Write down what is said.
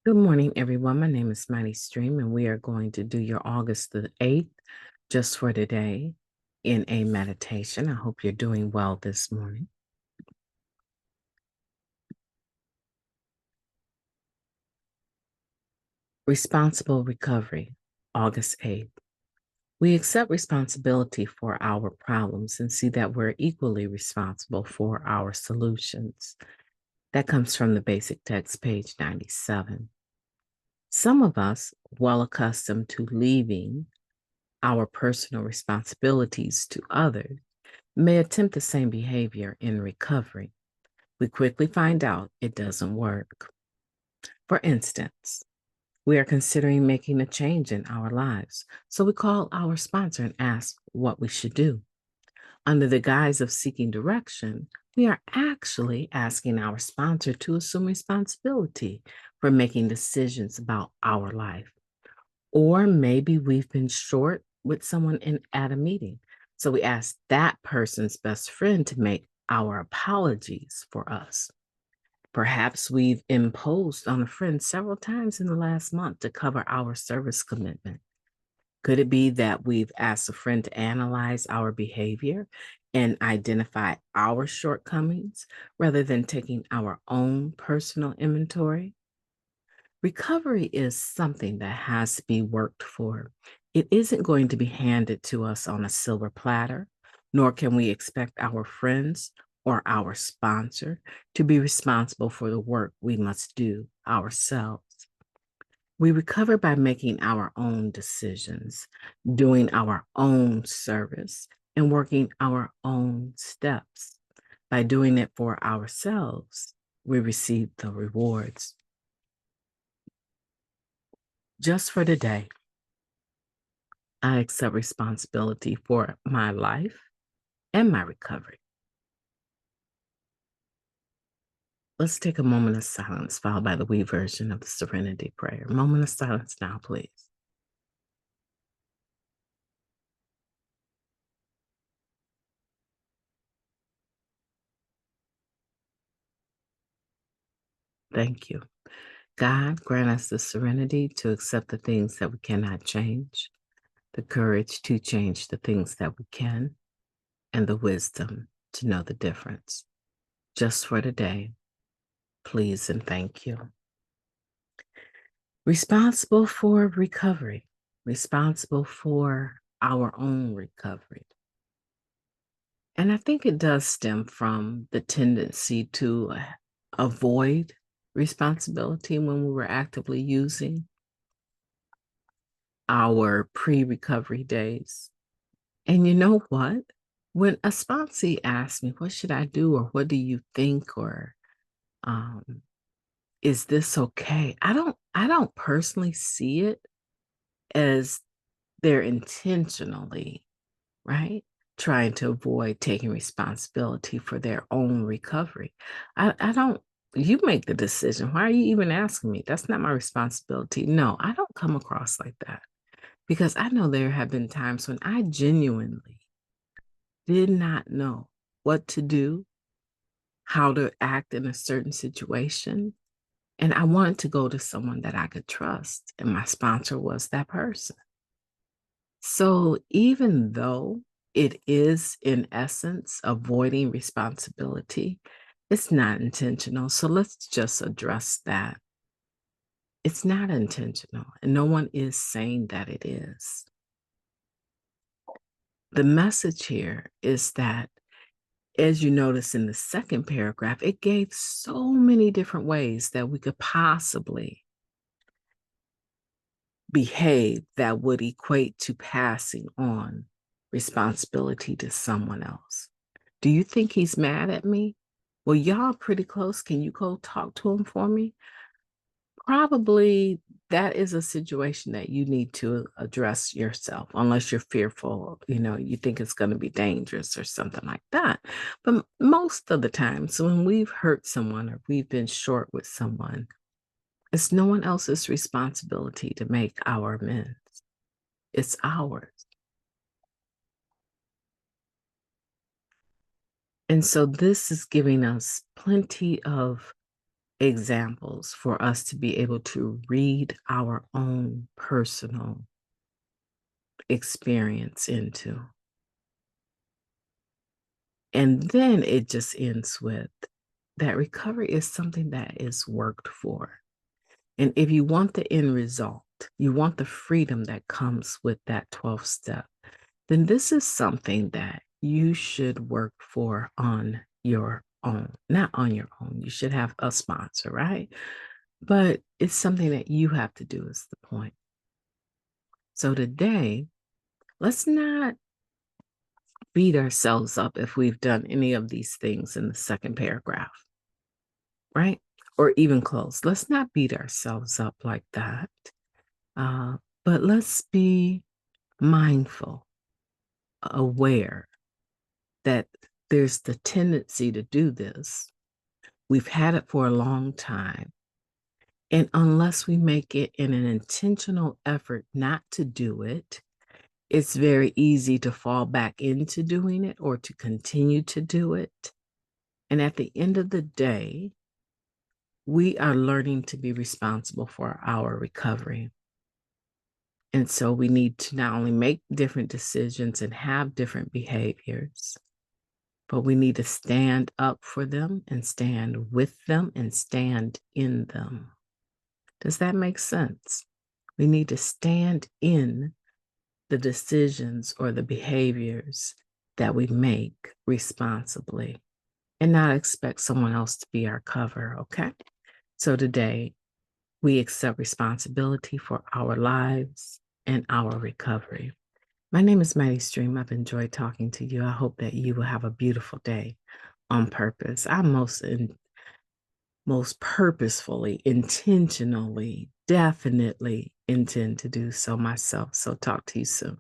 Good morning, everyone. My name is Mighty Stream, and we are going to do your August the 8th just for today in a meditation. I hope you're doing well this morning. Responsible recovery, August 8th. We accept responsibility for our problems and see that we're equally responsible for our solutions. That comes from the basic text, page 97. Some of us, well accustomed to leaving our personal responsibilities to others, may attempt the same behavior in recovery. We quickly find out it doesn't work. For instance, we are considering making a change in our lives, so we call our sponsor and ask what we should do. Under the guise of seeking direction, we are actually asking our sponsor to assume responsibility for making decisions about our life. Or maybe we've been short with someone at a meeting. So we ask that person's best friend to make our apologies for us. Perhaps we've imposed on a friend several times in the last month to cover our service commitment. Could it be that we've asked a friend to analyze our behavior and identify our shortcomings rather than taking our own personal inventory? Recovery is something that has to be worked for. It isn't going to be handed to us on a silver platter, nor can we expect our friends or our sponsor to be responsible for the work we must do ourselves. We recover by making our own decisions, doing our own service, and working our own steps. By doing it for ourselves, we receive the rewards. Just for today, I accept responsibility for my life and my recovery. Let's take a moment of silence, followed by the we version of the Serenity Prayer. Moment of silence now, please. Thank you. God, grant us the serenity to accept the things that we cannot change, the courage to change the things that we can, and the wisdom to know the difference. Just for today, please and thank you. Responsible for recovery, responsible for our own recovery. And I think it does stem from the tendency to avoid responsibility when we were actively using our pre recovery days. And you know what? When a sponsee asks me, what should I do? Or what do you think? Or um, is this okay? I don't personally see it as they're intentionally, right, trying to avoid taking responsibility for their own recovery. I don't, you make the decision. Why are you even asking me? That's not my responsibility. No, I don't come across like that because I know there have been times when I genuinely did not know what to do, how to act in a certain situation. And I wanted to go to someone that I could trust. And my sponsor was that person. So even though it is, in essence, avoiding responsibility, it's not intentional. So let's just address that. It's not intentional, and no one is saying that it is. The message here is that, as you notice in the second paragraph, it gave so many different ways that we could possibly behave that would equate to passing on responsibility to someone else. Do you think he's mad at me? Well, y'all pretty close. Can you go talk to him for me? Probably that is a situation that you need to address yourself, unless you're fearful, you think it's going to be dangerous or something like that. But most of the times when we've hurt someone or we've been short with someone, it's no one else's responsibility to make our amends. It's ours. And so this is giving us plenty of examples for us to be able to read our own personal experience into. And then it just ends with that recovery is something that is worked for. And if you want the end result, you want the freedom that comes with that 12th step, then this is something that you should work for on your own. Not on your own. You should have a sponsor, right? But it's something that you have to do, is the point. So today, let's not beat ourselves up if we've done any of these things in the second paragraph, right? Or even close. Let's not beat ourselves up like that. But let's be mindful, aware that there's the tendency to do this. We've had it for a long time. And unless we make it in an intentional effort not to do it, it's very easy to fall back into doing it or to continue to do it. And at the end of the day, we are learning to be responsible for our recovery. And so we need to not only make different decisions and have different behaviors, but we need to stand up for them and stand with them and stand in them. Does that make sense? We need to stand in the decisions or the behaviors that we make responsibly and not expect someone else to be our cover, okay? So today, we accept responsibility for our lives and our recovery. My name is Maddie Stream. I've enjoyed talking to you. I hope that you will have a beautiful day on purpose. I most purposefully, intentionally, definitely intend to do so myself. So talk to you soon.